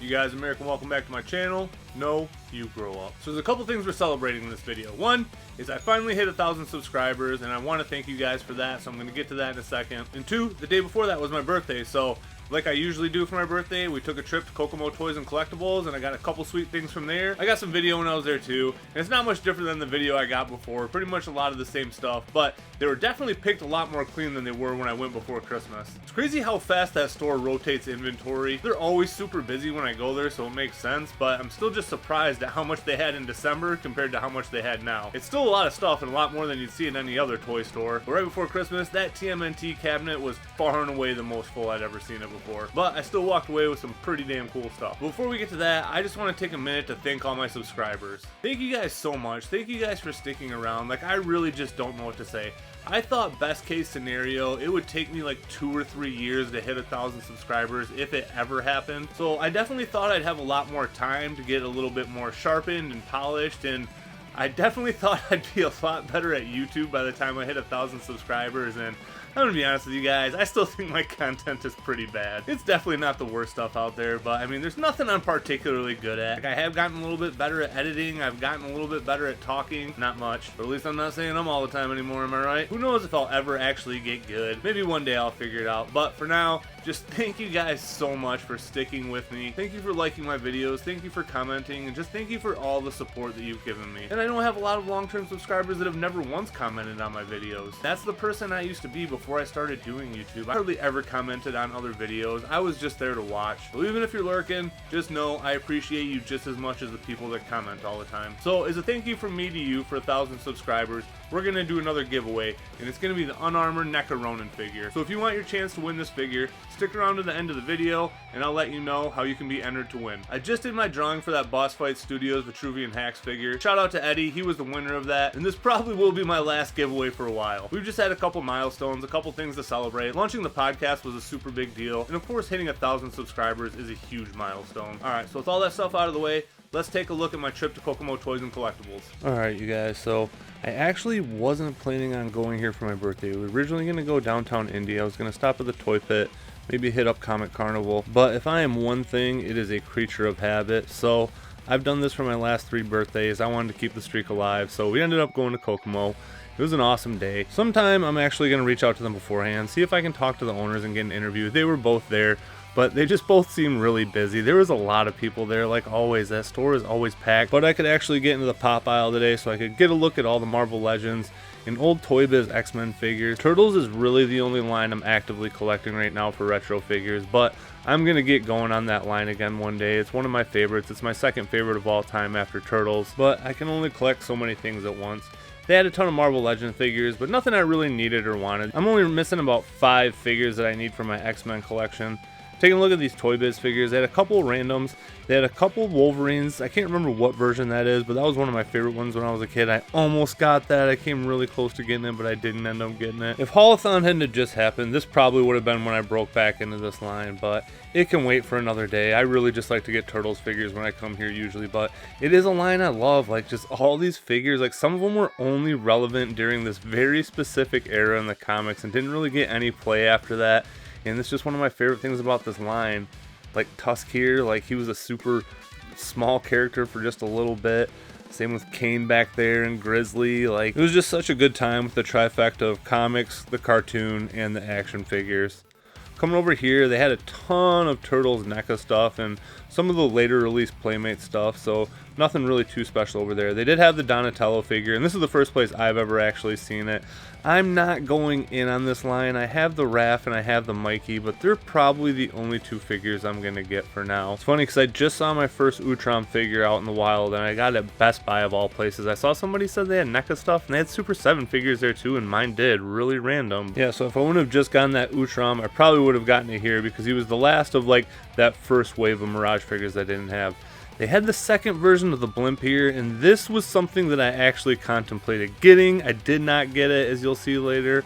You guys, American, welcome back to my channel. No, you grow up. So there's a couple things we're celebrating in this video. One is I finally hit 1,000 subscribers, and I want to thank you guys for that, so I'm going to get to that in a second. And two, the day before that was my birthday, so like I usually do for my birthday, we took a trip to Kokomo Toys and Collectibles, and I got a couple sweet things from there. I got some video when I was there too, and it's not much different than the video I got before. Pretty much a lot of the same stuff, but they were definitely picked a lot more clean than they were when I went before Christmas. It's crazy how fast that store rotates inventory. They're always super busy when I go there, so it makes sense, but I'm still just surprised at how much they had in December compared to how much they had now. It's still a lot of stuff and a lot more than you'd see in any other toy store, but right before Christmas, that TMNT cabinet was far and away the most full I'd ever seen it before. But I still walked away with some pretty damn cool stuff. Before we get to that, I just want to take a minute to thank all my subscribers. Thank you guys so much. Thank you guys for sticking around. Like, I really just don't know what to say. I thought best case scenario, it would take me like 2 or 3 years to hit 1,000 subscribers if it ever happened. So I definitely thought I'd have a lot more time to get a little bit more sharpened and polished, and I definitely thought I'd be a lot better at YouTube by the time I hit 1,000 subscribers, and I'm gonna be honest with you guys, I still think my content is pretty bad. It's definitely not the worst stuff out there, but I mean, there's nothing I'm particularly good at. Like, I have gotten a little bit better at editing, I've gotten a little bit better at talking, not much, but at least I'm not saying them all the time anymore, am I right? Who knows if I'll ever actually get good. Maybe one day I'll figure it out, but for now, just thank you guys so much for sticking with me. Thank you for liking my videos, thank you for commenting, and just thank you for all the support that you've given me. And I know I have a lot of long-term subscribers that have never once commented on my videos. That's the person I used to be before I started doing YouTube. I hardly ever commented on other videos. I was just there to watch. So even if you're lurking, just know I appreciate you just as much as the people that comment all the time. So as a thank you from me to you for 1,000 subscribers, we're gonna do another giveaway, and it's gonna be the Unarmored NECA Ronin figure. So if you want your chance to win this figure, stick around to the end of the video, and I'll let you know how you can be entered to win. I just did my drawing for that Boss Fight Studios Vitruvian Hacks figure. Shout out to Eddie, he was the winner of that, and this probably will be my last giveaway for a while. We've just had a couple milestones, a couple things to celebrate. Launching the podcast was a super big deal, and of course hitting 1,000 subscribers is a huge milestone. Alright, so with all that stuff out of the way, let's take a look at my trip to Kokomo Toys and Collectibles. Alright, you guys, so I actually wasn't planning on going here for my birthday. We were originally going to go downtown Indy. I was going to stop at the Toy Pit, maybe hit up Comic Carnival. But if I am one thing, it is a creature of habit. So I've done this for my last 3 birthdays. I wanted to keep the streak alive. So we ended up going to Kokomo. It was an awesome day. Sometime I'm actually going to reach out to them beforehand, see if I can talk to the owners and get an interview. They were both there, but they just both seemed really busy. There was a lot of people there, like always. That store is always packed, but I could actually get into the pop aisle today so I could get a look at all the Marvel Legends and old Toy Biz X-Men figures. Turtles is really the only line I'm actively collecting right now for retro figures, but I'm gonna get going on that line again one day. It's one of my favorites. It's my second favorite of all time after Turtles, but I can only collect so many things at once. They had a ton of Marvel Legends figures, but nothing I really needed or wanted. I'm only missing about 5 figures that I need for my X-Men collection. Taking a look at these Toy Biz figures, they had a couple randoms, they had a couple Wolverines. I can't remember what version that is, but that was one of my favorite ones when I was a kid. I almost got that. I came really close to getting it, but I didn't end up getting it. If Haulathon hadn't just happened, this probably would have been when I broke back into this line, but it can wait for another day. I really just like to get Turtles figures when I come here usually, but it is a line I love. Like, just all these figures, like some of them were only relevant during this very specific era in the comics and didn't really get any play after that. And it's just one of my favorite things about this line. Like Tusk here, like he was a super small character for just a little bit. Same with Kane back there and Grizzly. Like, it was just such a good time with the trifecta of comics, the cartoon, and the action figures. Coming over here, they had a ton of Turtles NECA stuff and some of the later release Playmate stuff, so nothing really too special over there. They did have the Donatello figure, and this is the first place I've ever actually seen it. I'm not going in on this line. I have the Raph and I have the Mikey, but they're probably the only 2 figures I'm going to get for now. It's funny because I just saw my first Utrom figure out in the wild, and I got it at Best Buy of all places. I saw somebody said they had NECA stuff, and they had Super 7 figures there too, and mine did. Really random. Yeah, so if I wouldn't have just gotten that Utrom, I probably would have gotten it here because he was the last of like that first wave of Mirage figures I didn't have. They had the second version of the blimp here, and this was something that I actually contemplated getting. I did not get it, as you'll see later,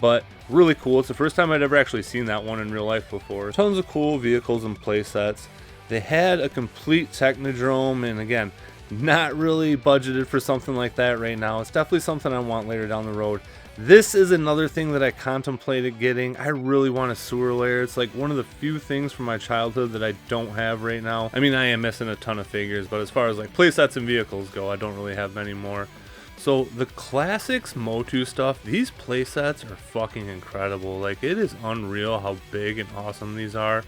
but really cool. It's the first time I'd ever actually seen that one in real life before. Tons of cool vehicles and play sets. They had a complete Technodrome, and again, not really budgeted for something like that right now. It's definitely something I want later down the road. This is another thing that I contemplated getting. I really want a sewer layer. It's like one of the few things from my childhood that I don't have right now. I mean, I am missing a ton of figures, but as far as like playsets and vehicles go, I don't really have many more. So the classics Motu stuff, these playsets are fucking incredible. Like, it is unreal how big and awesome these are.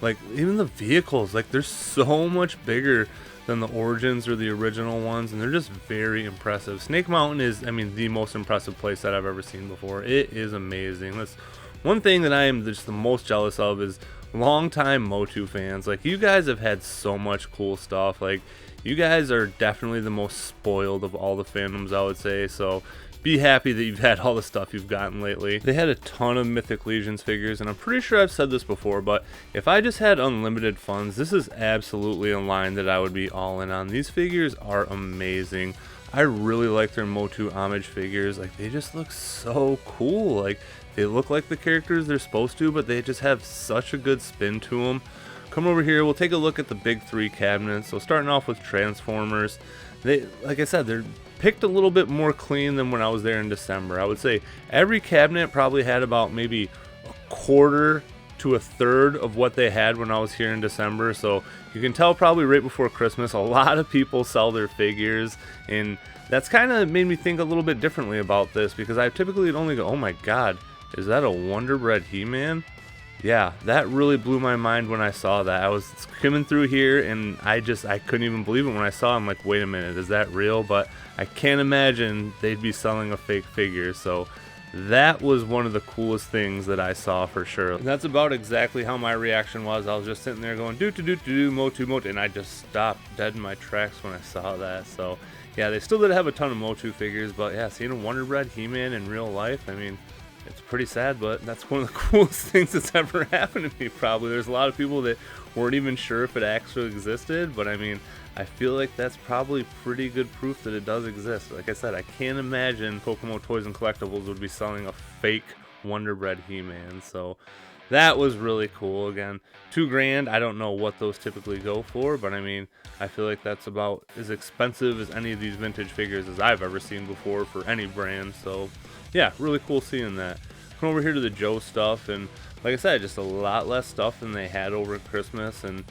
Like, even the vehicles, like, they're so much bigger than the Origins or the original ones, and they're just very impressive. Snake Mountain is, I mean, the most impressive playset I've ever seen before. It is amazing. That's one thing that I am just the most jealous of, is longtime Motu fans. Like, you guys have had so much cool stuff. Like, you guys are definitely the most spoiled of all the fandoms, I would say. So be happy that you've had all the stuff you've gotten lately. They had a ton of Mythic Legions figures, and I'm pretty sure I've said this before, but if I just had unlimited funds, this is absolutely a line that I would be all in on. These figures are amazing. I really like their Motu homage figures. Like, they just look so cool. Like, they look like the characters they're supposed to, but they just have such a good spin to them. Come over here, we'll take a look at the big three cabinets. So starting off with Transformers, they, like I said, they're picked a little bit more clean than when I was there in December. I would say every cabinet probably had about maybe a quarter to a third of what they had when I was here in December. So you can tell probably right before Christmas, a lot of people sell their figures, and that's kind of made me think a little bit differently about this, because I typically only go, oh my god, is that a Wonder Bread He-Man? Yeah, that really blew my mind when I saw that. I was skimming through here, and I couldn't even believe it when I saw it. I'm like, wait a minute, is that real? But I can't imagine they'd be selling a fake figure. So that was one of the coolest things that I saw for sure. And that's about exactly how my reaction was. I was just sitting there going, Motu, and I just stopped dead in my tracks when I saw that. So yeah, they still did have a ton of Motu figures, but yeah, seeing a Wonder Bread He-Man in real life, I mean, it's pretty sad, but that's one of the coolest things that's ever happened to me, probably. There's a lot of people that weren't even sure if it actually existed, but I mean, I feel like that's probably pretty good proof that it does exist. Like I said, I can't imagine Kokomo Toys and Collectibles would be selling a fake Wonder Bread He-Man, so that was really cool. Again, $2,000, I don't know what those typically go for, but I mean, I feel like that's about as expensive as any of these vintage figures as I've ever seen before for any brand, so yeah, really cool seeing that. Come over here to the Joe stuff, and like I said, just a lot less stuff than they had over Christmas. And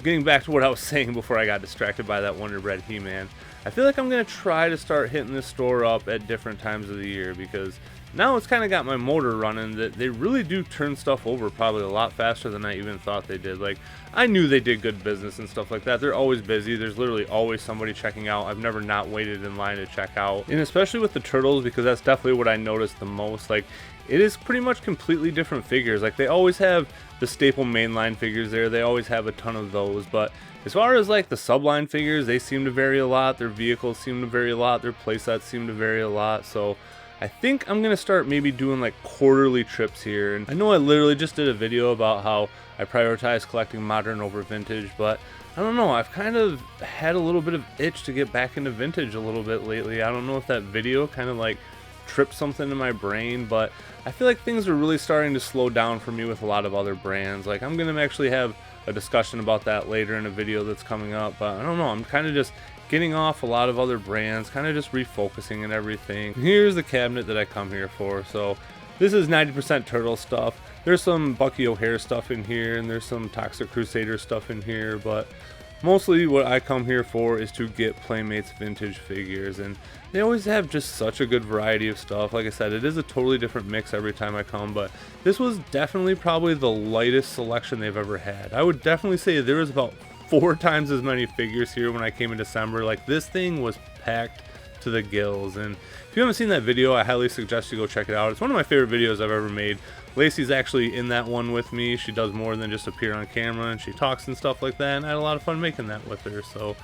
getting back to what I was saying before I got distracted by that Wonder Bread He-Man, I feel like I'm going to try to start hitting this store up at different times of the year, because now it's kind of got my motor running that they really do turn stuff over probably a lot faster than I even thought they did. Like, I knew they did good business and stuff like that. They're always busy. There's literally always somebody checking out. I've never not waited in line to check out. And especially with the turtles, because that's definitely what I noticed the most. Like, it is pretty much completely different figures. Like, they always have the staple mainline figures there. They always have a ton of those. But as far as like the subline figures, they seem to vary a lot. Their vehicles seem to vary a lot. Their playsets seem to vary a lot. So I think I'm going to start maybe doing like quarterly trips here. And I know I literally just did a video about how I prioritize collecting modern over vintage, but I don't know, I've kind of had a little bit of itch to get back into vintage a little bit lately. I don't know if that video kind of like tripped something in my brain, but I feel like things are really starting to slow down for me with a lot of other brands. Like, I'm going to actually have a discussion about that later in a video that's coming up, but I don't know, I'm kind of just getting off a lot of other brands, kind of just refocusing and everything. Here's the cabinet that I come here for. So this is 90% turtle stuff. There's some Bucky O'Hare stuff in here, and there's some Toxic Crusader stuff in here, but mostly what I come here for is to get Playmates vintage figures, and they always have just such a good variety of stuff. Like I said, it is a totally different mix every time I come, but this was definitely probably the lightest selection they've ever had. I would definitely say there was about 4 times as many figures here when I came in December. Like, this thing was packed to the gills, and if you haven't seen that video, I highly suggest you go check it out. It's one of my favorite videos I've ever made. Lacey's actually in that one with me. She does more than just appear on camera, and she talks and stuff like that, and I had a lot of fun making that with her. So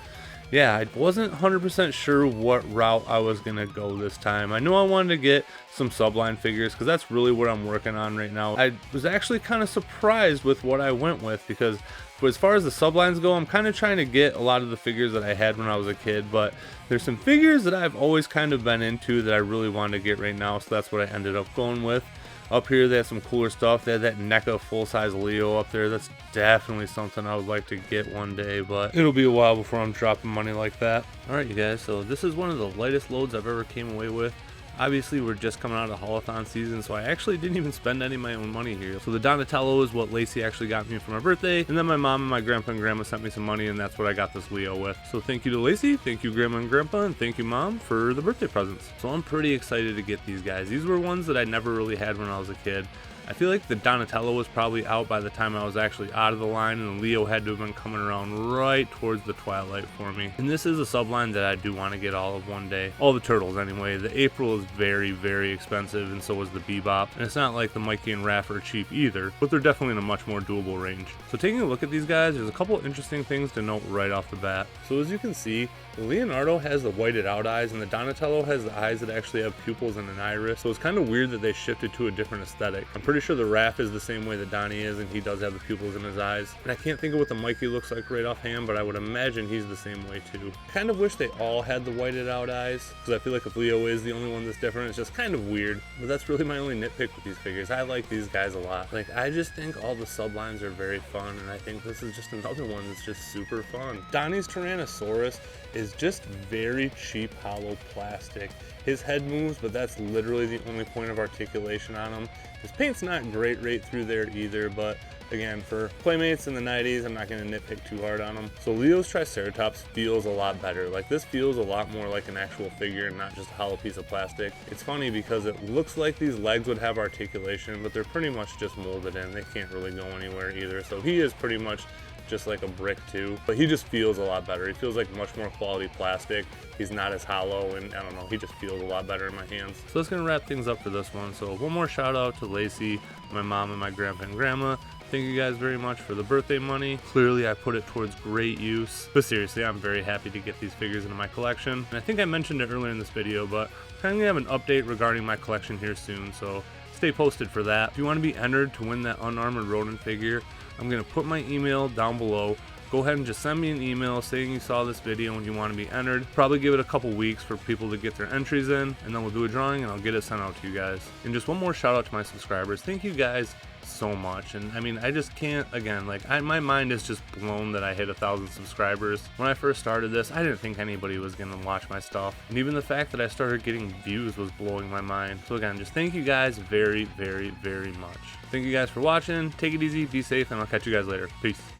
yeah, I wasn't 100% sure what route I was gonna go this time. I knew I wanted to get some subline figures, because that's really what I'm working on right now. I was actually kind of surprised with what I went with, because as far as the sublines go, I'm kind of trying to get a lot of the figures that I had when I was a kid, but there's some figures that I've always kind of been into that I really wanted to get right now, so that's what I ended up going with. Up here they have some cooler stuff. They had that NECA full-size Leo up there. That's definitely something I would like to get one day, but it'll be a while before I'm dropping money like that. Alright you guys, so this is one of the lightest loads I've ever came away with. Obviously, we're just coming out of the haulathon season, so I actually didn't even spend any of my own money here. So the Donatello is what Lacey actually got me for my birthday, and then my mom and my grandpa and grandma sent me some money, and that's what I got this Leo with. So thank you to Lacey, thank you grandma and grandpa, and thank you mom for the birthday presents. So I'm pretty excited to get these guys. These were ones that I never really had when I was a kid. I feel like the Donatello was probably out by the time I was actually out of the line, and the Leo had to have been coming around right towards the twilight for me. And this is a subline that I do want to get all of one day. All the turtles anyway. The April is very, very expensive, and so is the Bebop. And it's not like the Mikey and Raph are cheap either, but they're definitely in a much more doable range. So taking a look at these guys, there's a couple interesting things to note right off the bat. So as you can see, the Leonardo has the whited out eyes, and the Donatello has the eyes that actually have pupils and an iris. So it's kind of weird that they shifted to a different aesthetic. I'm pretty sure the Raph is the same way that Donnie is, and he does have the pupils in his eyes. And I can't think of what the Mikey looks like right offhand, but I would imagine he's the same way too. I kind of wish they all had the whited out eyes, because I feel like if Leo is the only one that's different, it's just kind of weird. But that's really my only nitpick with these figures. I like these guys a lot. Like, I just think all the sublines are very fun, and I think this is just another one that's just super fun. Donnie's Tyrannosaurus is just very cheap hollow plastic. His head moves, but that's literally the only point of articulation on him. His paint's not great right through there either, but again, for Playmates in the 90s, I'm not going to nitpick too hard on them. So Leo's Triceratops feels a lot better. Like, this feels a lot more like an actual figure and not just a hollow piece of plastic. It's funny because it looks like these legs would have articulation, but they're pretty much just molded in. They can't really go anywhere either. So he is pretty much just like a brick too, but he just feels a lot better. He feels like much more quality plastic. He's not as hollow, and I don't know, he just feels a lot better in my hands. So that's gonna wrap things up for this one. So one more shout out to Lacey, my mom, and my grandpa and grandma. Thank you guys very much for the birthday money. Clearly I put it towards great use, but seriously, I'm very happy to get these figures into my collection. And I think I mentioned it earlier in this video, but I'm gonna have an update regarding my collection here soon, so stay posted for that. If you want to be entered to win that Unarmored Ronin figure, I'm going to put my email down below. Go ahead and just send me an email saying you saw this video and you want to be entered. Probably give it a couple weeks for people to get their entries in, and then we'll do a drawing and I'll get it sent out to you guys. And just one more shout out to my subscribers. Thank you guys so much. And I mean, I just can't, again, like, my mind is just blown that I hit 1,000 subscribers. When I first started this, I didn't think anybody was gonna watch my stuff, and even the fact that I started getting views was blowing my mind. So again, just thank you guys very, very, very much. Thank you guys for watching. Take it easy, be safe, and I'll catch you guys later. Peace.